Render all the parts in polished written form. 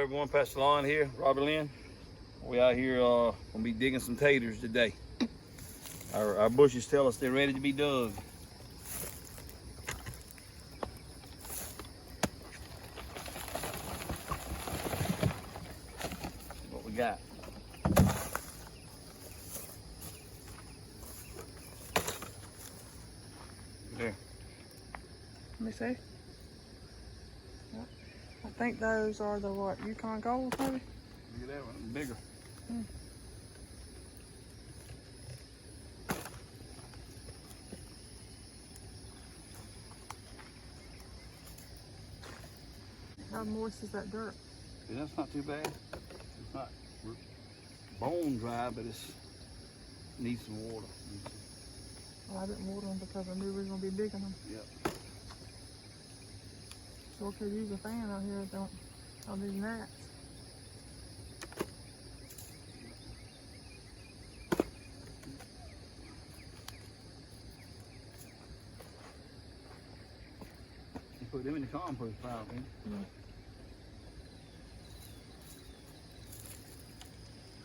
everyone, Pastor Lon here, Robert Lynn. We out here gonna be digging some taters today. Our bushes tell us they're ready to be dug. What we got? There. Let me see. Yep. I think those are the what, Yukon Golds maybe? Look at that one, bigger. How moist is that dirt? Yeah, that's not too bad. It's not bone dry, but it needs some water. Well, I didn't water them because I knew we were going to be digging them. Yep. Sure could use a fan out here on these gnats. You put them in the compost pile, man. Yeah.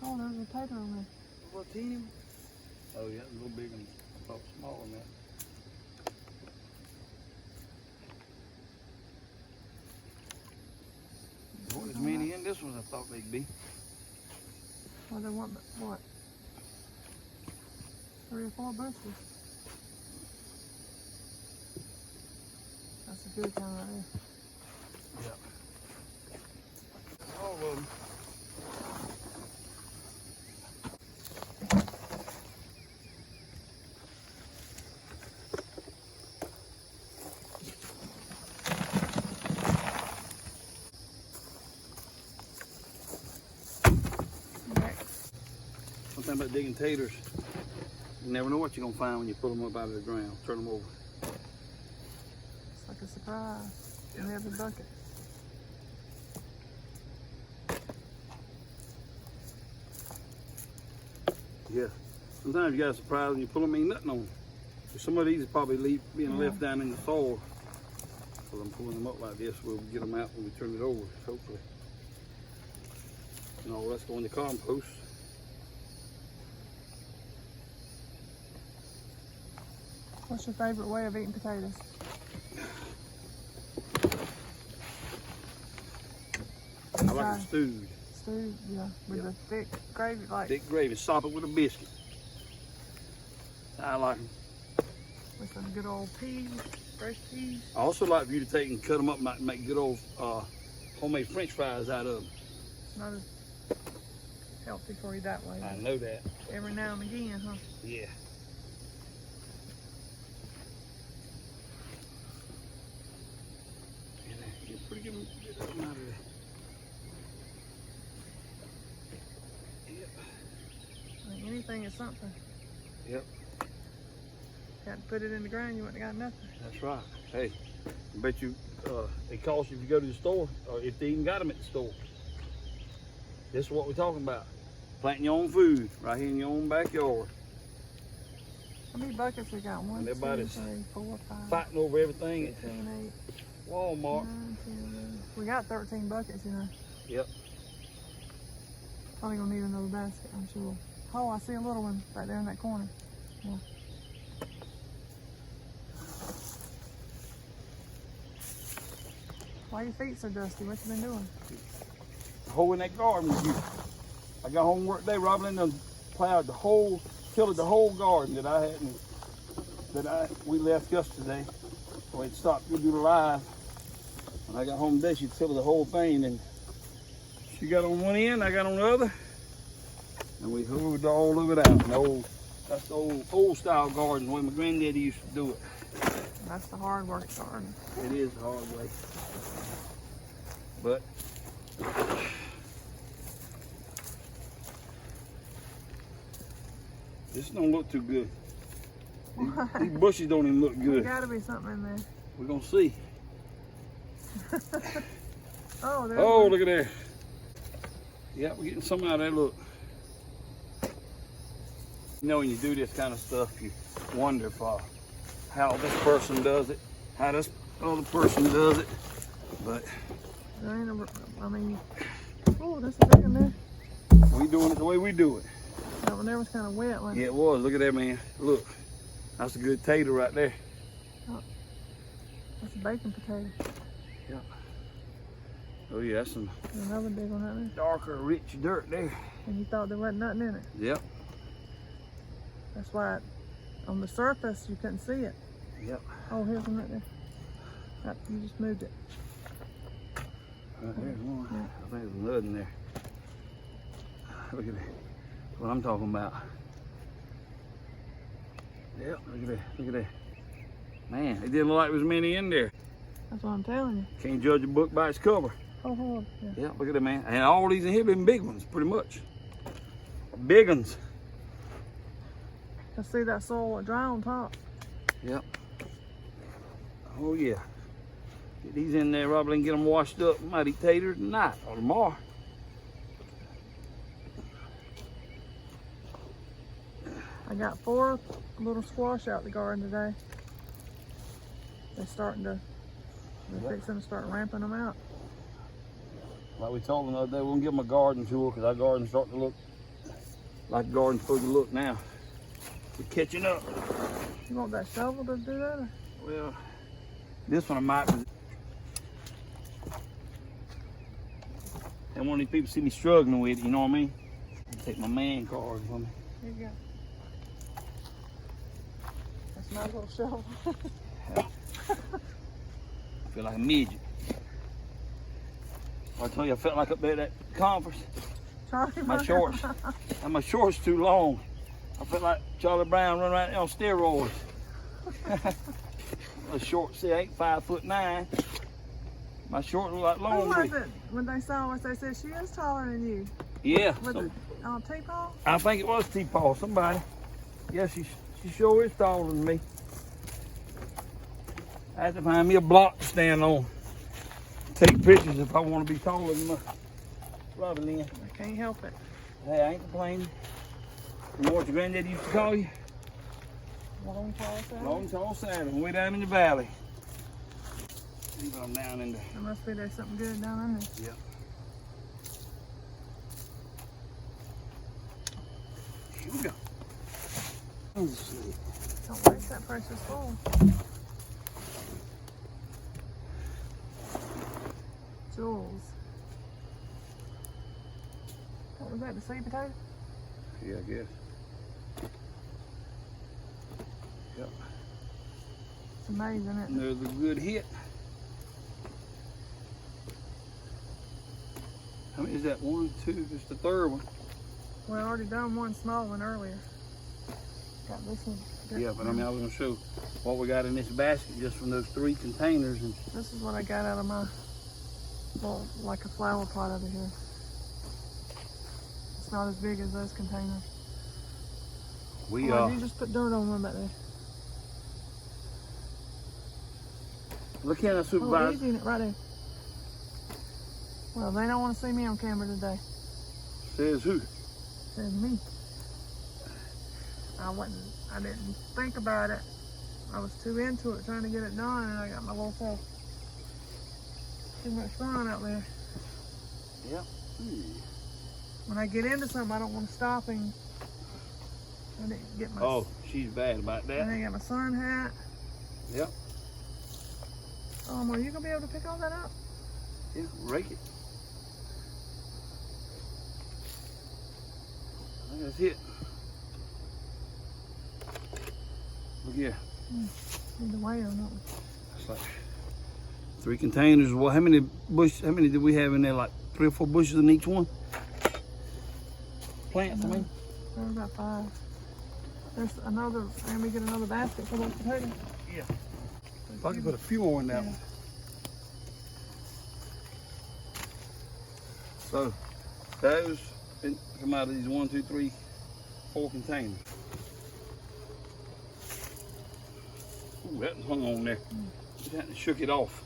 Oh, there's a tater on there. What team? Oh yeah, a little bigger, about smaller than that. There wasn't as many in this one as I thought they'd be. Well, they want, what? 3 or 4 bushes. That's a good kind right there. Yep. All of them. One thing about digging taters, you never know what you're going to find when you pull them up out of the ground, turn them over. It's like a surprise in every bucket. Yeah. Sometimes you got a surprise when you pull them, ain't nothing on them. Some of these is probably being left down in the soil. So I'm pulling them up like this, we'll get them out when we turn it over, hopefully. And all that's going to compost. What's your favorite way of eating potatoes? I like them stewed. Stewed, yeah. With the thick gravy, like. Thick gravy, sop it with a biscuit. I like them. With some good old peas, fresh peas. I also like for you to take and cut them up and make good old homemade French fries out of them. It's not as healthy for you that way. I know that. Every now and again, huh? Yeah. Pretty good out of there. Yep. I mean, anything is something. Yep. Got to put it in the ground, you wouldn't have got nothing. That's right. Hey, I bet you it costs you if you go to the store, or if they even got them at the store. This is what we're talking about. Planting your own food right here in your own backyard. How many buckets we got? 1, 2, 3, 4, 5. Fighting over everything at 15, 8, Walmart. 9, 10, 11. We got 13 buckets, you know. Yep. Probably gonna need another basket, I'm sure. Oh, I see a little one right there in that corner. Yeah. Why your feet so dusty? What you been doing? Hole in that garden with you. I got home work day. Robin done plowed the whole, tilled the whole garden that I hadn't, we left yesterday. So it stopped to do the live. When I got home today, she tilled the whole thing, and she got on one end, I got on the other, and we hooved all of it out. That's the old style garden, the way my granddaddy used to do it. That's the hard work garden. It is the hard way. But this don't look too good. These bushes don't even look good. There's gotta be something in there. We're gonna see. Oh, there's Oh, one. look at there. Yeah, we're getting some out of there, look. You know, when you do this kind of stuff, you wonder if, how this person does it, how this other person does it. But There ain't I mean, Oh, that's a big one there. We doing it the way we do it. That one there was kind of wet, wasn't it? Yeah, it was. Look at that, man. Look. That's a good tater right there. Oh, that's a bacon potato. Yeah. Oh, yeah, that's some There's another big one right there. darker, rich dirt there. And you thought there wasn't nothing in it. Yep. That's why on the surface you couldn't see it. Yep. Oh, here's one right there. Oh, you just moved it. Right there's one. Yeah. I think there's another in there. Look at that. That's what I'm talking about. Yep, look at that. Look at that. Man, it didn't look like there was many in there. That's what I'm telling you. Can't judge a book by its cover. Oh, yeah. Yeah, look at that, man. And all these in here been big ones, pretty much. Big ones. I see that soil dry on top. Yep. Oh, yeah. Get these in there, Robbie, and get them washed up. Might eat taters tonight or tomorrow. I got 4 little squash out the garden today. They're fixing to start ramping them out. Like we told them the other day, we're gonna give them a garden tour because our garden's starting to look like the garden's supposed to look now. We're catching up. You want that shovel to do that? Or? Well, this one I might. And one of these people see me struggling with it, you know what I mean? Take my man card from me. Here you go. That's my little shovel. I feel like a midget. I tell you, I felt like up there at that conference. Charlie My shorts, and my shorts too long. I felt like Charlie Brown running around there on steroids. The shorts, see, I ain't 5'9". My shorts look like Who long. was it? When they saw us, they said she is taller than you. Yeah. With the T-Paw? I think it was T-Paw, somebody. Yeah, she sure is taller than me. I have to find me a block to stand on. Take pictures if I want to be taller than my Robin Lynn. I can't help it. Hey, I ain't complaining. You know what your granddad used to call you? Long tall side? Long tall Saturn, way down in the valley. See what I'm down in there. There must be there's something good down in there. Yep. Here we go. Let's see. Don't waste that precious soil. Jules. What was that, the sweet potato? Yeah, I guess. Yep. It's amazing, isn't it? There's a good hit. How many is that? 1, 2, this is the third one. Well, I already done one small one earlier. Got this one. Yeah, but I mean, I was gonna show what we got in this basket just from those 3 containers. And This is what I got out of my, well, like a flower pot over here. It's not as big as those containers. we You just put dirt on one back there. look at that Oh, supervisor. easy in it right there. Well, they don't want to see me on camera today. Says who? Says me. I didn't think about it. I was too into it, trying to get it done, and I got my little self too much fun out there. Yep. When I get into something, I don't want to stop and I didn't get my. Oh, she's bad about I that. didn't get my sun hat. Yep. Are you gonna be able to pick all that up? Yeah, rake it. I think that's it. Look here. Need to weigh on that one. It's like 3 containers. Well, how many did we have in there? Like 3 or 4 bushes in each one? Plants, I mean. There's about 5. There's another, and we get another basket for those potatoes. Yeah. If I could put a few more in that one. So, those come out of these 1, 2, 3, 4 containers. Ooh, that hung on there. That shook it off.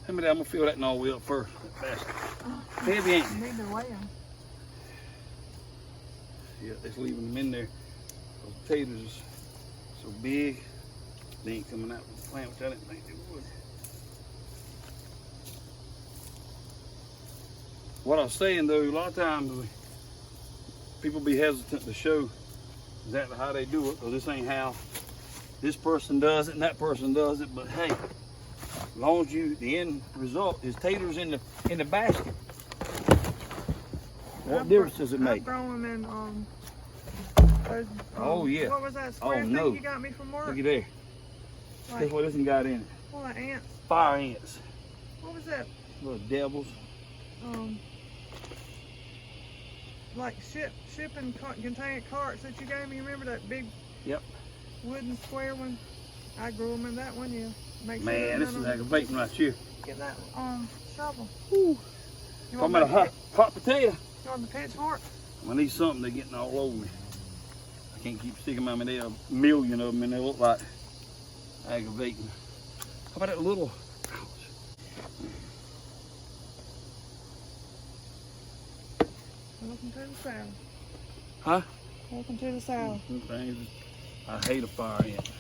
How many? I'm gonna fill that all the way up first. That basket. Heavy, ain't You it? need to weigh them. Yeah, just leaving them in there. Those potatoes is so big, they ain't coming out with the plant, which I didn't think they would. what I was saying though, a lot of times people be hesitant to show exactly how they do it, because this ain't how this person does it and that person does it. But hey, as long as the end result is taters in the basket, what difference does it make? I've grown them in those, oh yeah. What was that square thing you got me from work? Look at there. Like, Guess what this one got in it? What, ants? Fire ants. What was that? Little devils. Like shipping container carts that you gave me. Remember that big wooden square one? I grew them in that one, yeah. Man, this is aggravating right here. Get that shovel. Whew. Talking about a hot potato. You want the pitchfork? I need something. They're getting all over me. I can't keep sticking them. I mean, there are a million of them and they look like aggravating. How about that little? Welcome to the south. Huh? Welcome to the south. I hate a fire ant.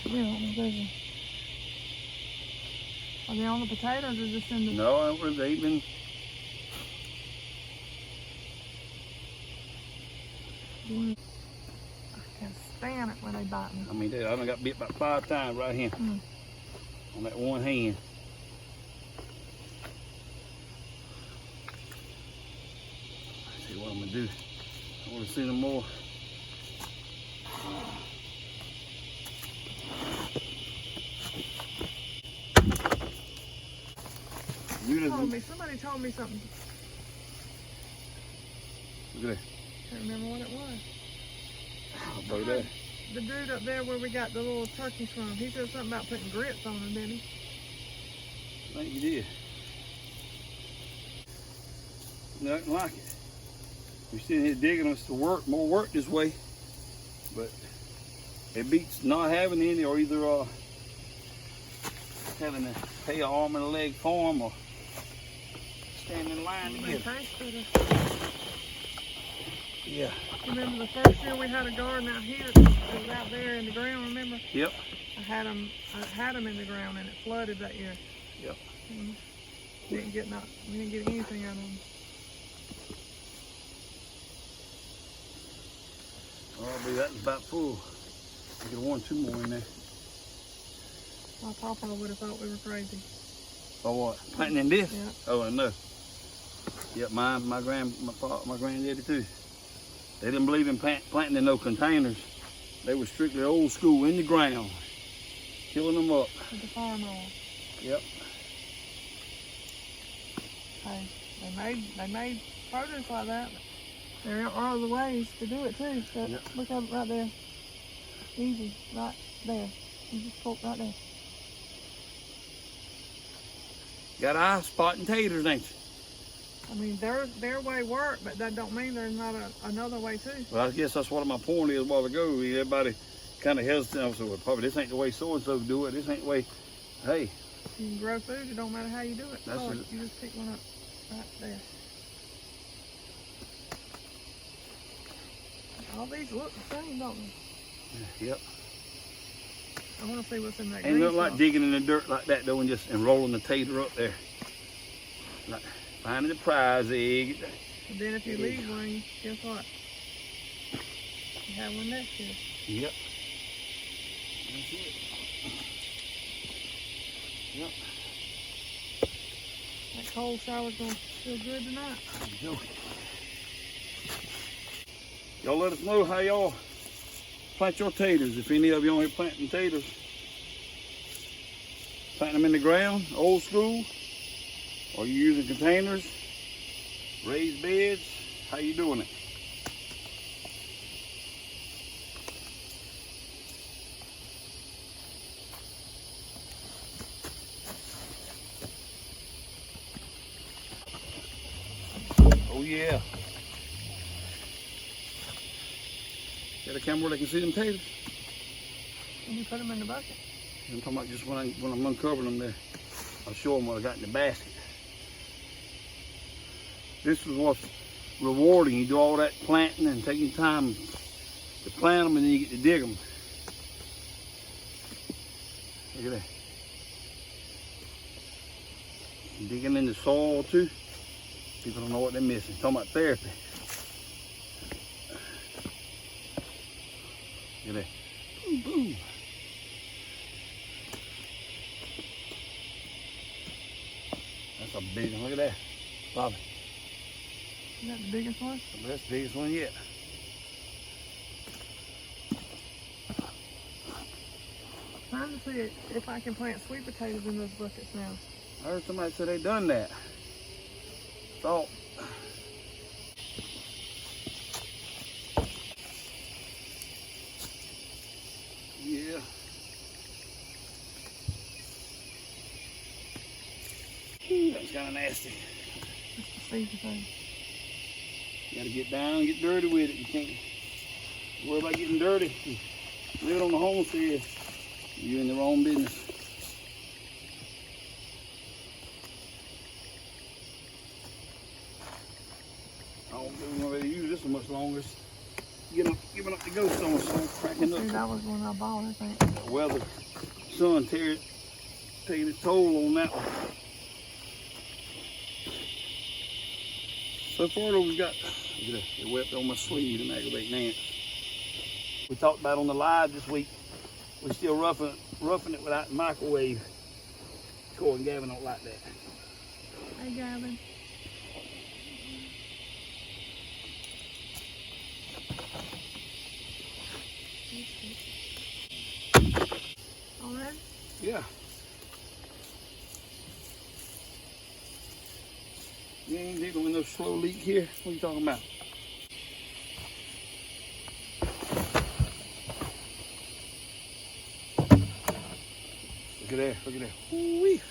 Yeah, are they on the potatoes or just in the... No, they've been... I can't stand it when they bite me. I mean, I done got bit about 5 times right here on that one hand. Let's see what I'm gonna do. I want to see them more. Somebody told me something. Look at that. Can't remember what it was. About that. The dude up there where we got the little turkeys from, he said something about putting grits on them, didn't he? I think you did. Nothing like it. We're sitting here digging us to work, more work this way, but it beats not having any, or either having to pay an arm and a leg for them, or stand in line to get them. Yeah. Remember the first year we had a garden out here, it was out there in the ground, remember? Yep. I had them in the ground and it flooded that year. Yep. We didn't get anything out of them. Probably that's about full. I could have 2 more in there. My papa would have thought we were crazy. For what? Planting in this? Yeah. Oh, I know. Yep, my granddaddy too. They didn't believe in planting in no containers. They were strictly old school, in the ground, killing them up. With the farm roll. Yep. Hey, they made produce like that. There are other ways to do it too. So look at it right there. Easy, right there. You just poke right there. Got eye spotting taters, ain't you? I mean, their way work, but that don't mean there's not another way too. Well, I guess that's what my point is a while ago. Everybody kind of hesitant. I said, well, probably this ain't the way so-and-so do it. This ain't the way, hey. You can grow food, it don't matter how you do it. That's it. You just pick one up right there. All these look the same, don't they? Yep. I want to see what's in that Ain't nothing like digging in the dirt like that though and rolling the tater up there. Like finding the prize egg. And then if you leave one, guess what? You have one next year. Yep. That's it. Yep. That cold shower's gonna feel good tonight. There you go. Y'all let us know how y'all plant your taters. If any of you on here planting taters, planting them in the ground, old school, or you using containers, raised beds, how you doing it? Oh yeah. Got a camera where they can see them taters. And you put them in the bucket. I'm talking about just when I'm uncovering them there. I'll show them what I got in the basket. This is what's rewarding. You do all that planting and taking time to plant them, and then you get to dig them. Look at that. Digging in the soil too. People don't know what they're missing. Talking about therapy. Look at that. Boom, boom. That's a big one. Look at that. Bobby. Is that the biggest one? That's the biggest one yet. Trying to see if I can plant sweet potatoes in those buckets now. I heard somebody say they done that. Thought. Yeah. Ooh, that's kind of nasty. That's the sweet potato. You gotta get down and get dirty with it. You can't worry about getting dirty. Live on the homestead, you're in the wrong business. I don't think we're ready to use this one much longer. It's giving up the ghost on us, so I'm cracking up. See, that was one I bought, I think. The weather, sun taking its toll on that one. So far though, we got, look at that, it wept on my sleeve and aggravating ants. We talked about on the live this week, we're still roughing it without the microwave. Corey and Gavin don't like that. Hey, Gavin. All right? Yeah. You ain't dealing with no slow leak here? What are you talking about? Look at that, look at that. Ooh-wee.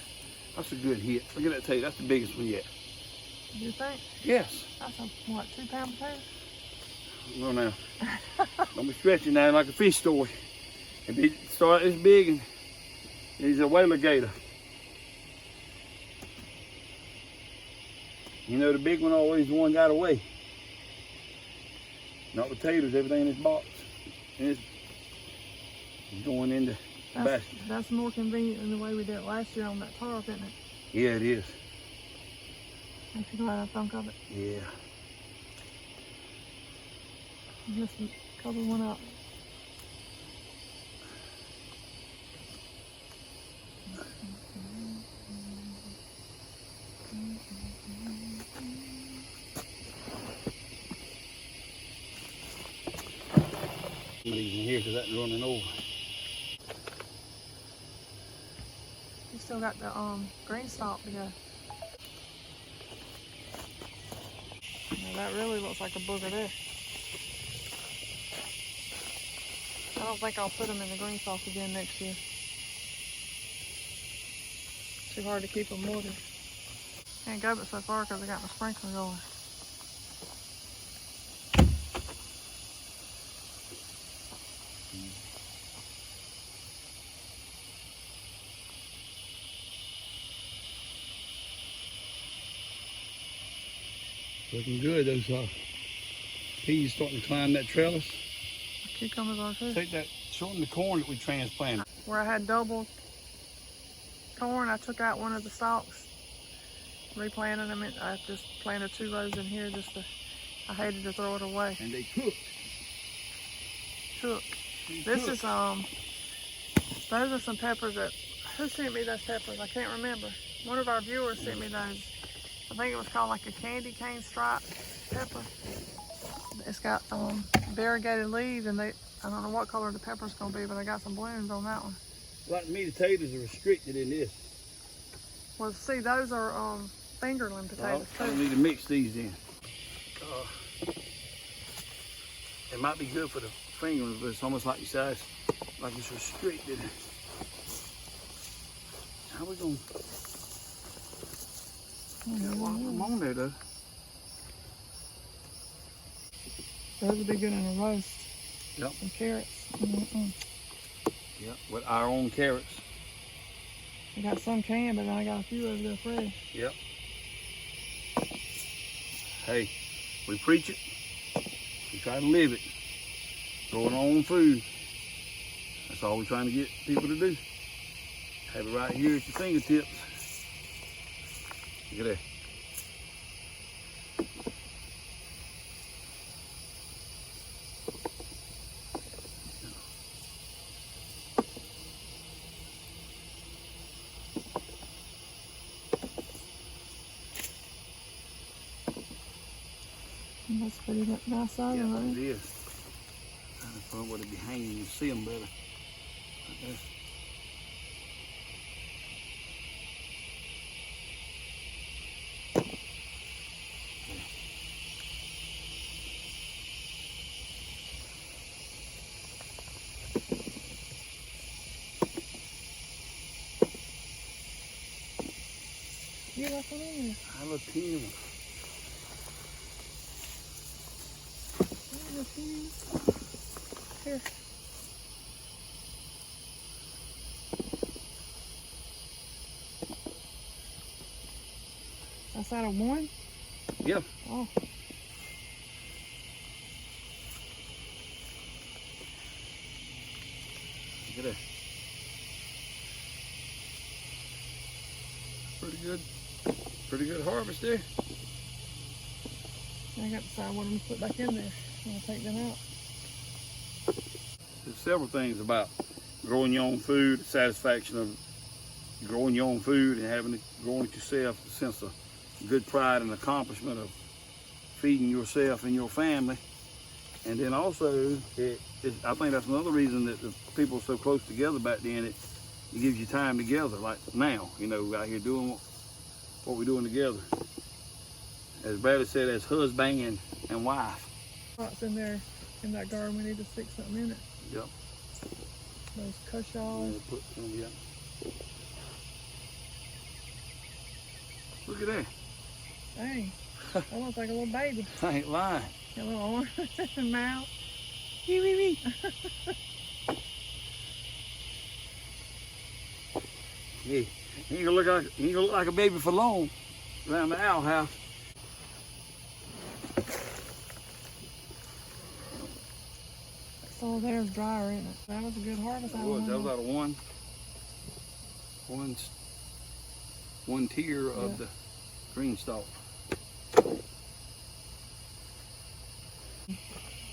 That's a good hit. Look at that tater, that's the biggest one yet. You think? Yes. That's a, what, 2 pound potato? No, now. Don't be stretching now like a fish story. If it start this big, and he's a whaler gator. You know the big one always the one got away. Not with taters, everything in this box. And it's going into the basket. That's more convenient than the way we did it last year on that tarp, isn't it? Yeah, it is. Aren't you glad I thunk of it? Yeah. Just cover one up. Some of these in here because that's running over. You still got the green stalk to go. Now that really looks like a booger there. I don't think I'll put them in the green stalk again next year. Too hard to keep them watered. Can't go but so far because I got my sprinkler going. Looking good, those peas starting to climb that trellis. The cucumbers are too. Take that, shorten the corn that we transplanted. Where I had double corn, I took out one of the stalks, replanted them. I just planted 2 rows in here just to, I hated to throw it away. And they cooked. This is, those are some peppers that, who sent me those peppers? I can't remember. One of our viewers sent me those. I think it was called like a candy cane stripe pepper. It's got variegated leaves, and I don't know what color the pepper's gonna be, but I got some blooms on that one. Like me, the taters are restricted in this. Well, see, those are fingerling potatoes I don't too. need to mix these in. It might be good for the fingerlings, but it's almost like you said, like it's restricted. How we gonna? Got one of them on there though. Those would be good in a roast. Yep. Some carrots. Yep, with our own carrots. I got some canned, but then I got a few over there fresh. Yep. Hey, we preach it. We try to live it. Growing our own food. That's all we're trying to get people to do. Have it right here at your fingertips. Look at that. That's pretty nice size, Yeah, right? it is. Trying to find where to be hanging and see them better. Right there. You left one in there. I look here. Here. That's out of one? Yeah. Oh. Look at that. Pretty good harvest there. I got to decide what I'm going to put back in there. I'll take them out. There's several things about growing your own food, the satisfaction of growing your own food and having it growing it yourself, the sense of good pride and accomplishment of feeding yourself and your family. And then also, I think that's another reason that the people are so close together back then. It gives you time together, like now, you know, out here doing what we're doing together. As Bradley said, as husband and wife. Pots in there, in that garden, we need to stick something in it. Yep. Those cushaws. Yeah. Look at that. Dang, that looks like a little baby. I ain't lying. Got a little arm, mouth. Wee, wee, wee. Yeah, he ain't gonna look like a baby for long around the owl house. So there's drier, isn't it? That was a good harvest. That was out of one tier of the green stalk.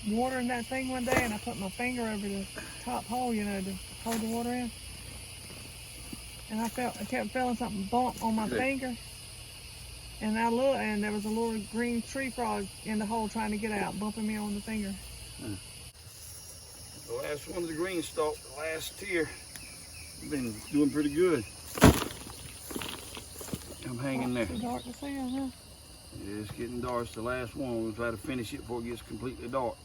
Watering that thing one day, and I put my finger over the top hole, you know, to hold the water in. And I kept feeling something bump on my finger. And I looked, and there was a little green tree frog in the hole trying to get out, bumping me on the finger. The last one of the green stalk, the last tier, been doing pretty good. I'm hanging there. Too dark to see, huh? Yeah, it's getting dark. It's the last one. We'll try to finish it before it gets completely dark.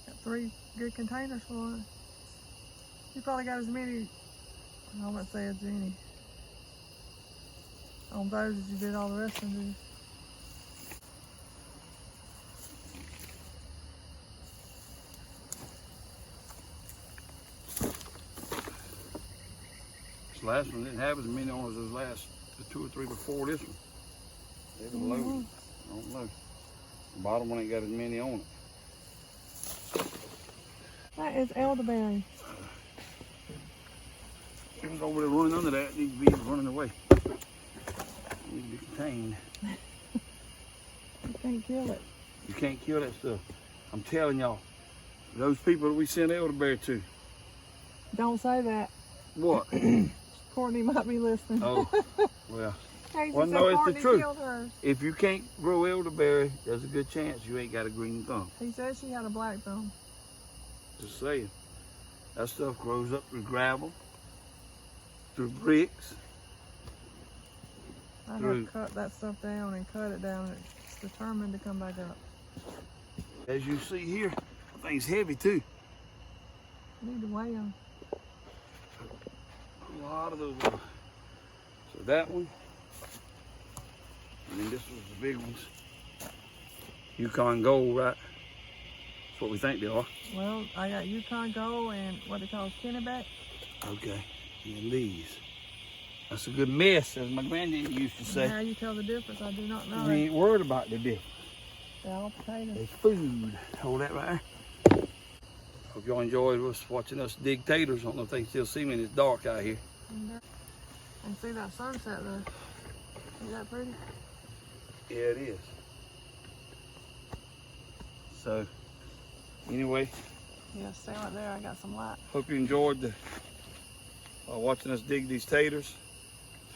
Got 3 good containers for it. You probably got as many, I wouldn't say as many, on those as you did all the rest of them. This last one didn't have as many on as those last, the 2 or 3 before this one. They were loaded. I don't know. The bottom one ain't got as many on it. That is elderberry. It was over there running under that. It needs to be running away. It needs to be contained. You can't kill it. You can't kill that stuff. I'm telling y'all, those people that we sent elderberry to. Don't say that. What? Courtney might be listening. Oh, well. Casey Well, said no, it's the Courtney truth. killed her. If you can't grow elderberry, there's a good chance you ain't got a green thumb. He said she had a black thumb. Just saying. That stuff grows up through gravel, through bricks. I had to cut that stuff down and cut it down, and it's determined to come back up. As you see here, the thing's heavy too. You need to weigh them. A lot of those. So that one, and then this was the big ones. Yukon Gold, right? That's what we think they are. Well, I got Yukon Gold and what they call Kennebec. Okay, and these. That's a good mess, as my granddaddy used to say. How you tell the difference, I do not know. We ain't worried about the difference. They're all potatoes. It's food. Hold that right there. Hope y'all enjoyed us watching us dig taters. I don't know if they can still see me, and it's dark out here. And see that sunset though. Isn't that pretty? Yeah, it is. So, anyway. Yeah, stay right there. I got some light. Hope you enjoyed the watching us dig these taters.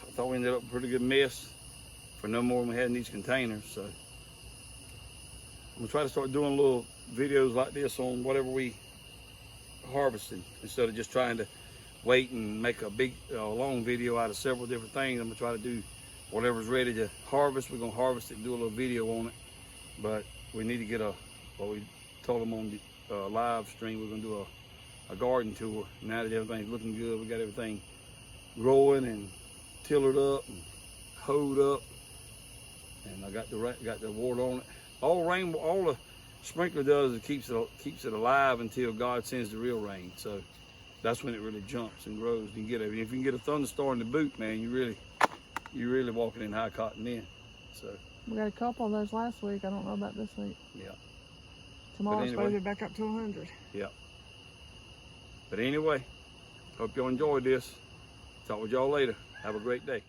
I thought we ended up with a pretty good mess for no more than we had in these containers. So, I'm gonna try to start doing little videos like this on whatever we harvesting, instead of just trying to wait and make a big long video out of several different things. I'm gonna try to do whatever's ready to harvest. We're gonna harvest it and do a little video on it, but we need to get what we told them on the live stream, we're gonna do a garden tour. Now that everything's looking good, we got everything growing and tillered up and hoed up, and I got the water on it. All the sprinkler does is keeps it alive until God sends the real rain. So that's when it really jumps and grows. You can get if you can get a thunderstorm to boot, man, you're really walking in high cotton then. So we got a couple of those last week. I don't know about this week. Yeah. Tomorrow's supposed to be back up to 100. Yeah. But anyway, hope y'all enjoyed this. Talk with y'all later. Have a great day.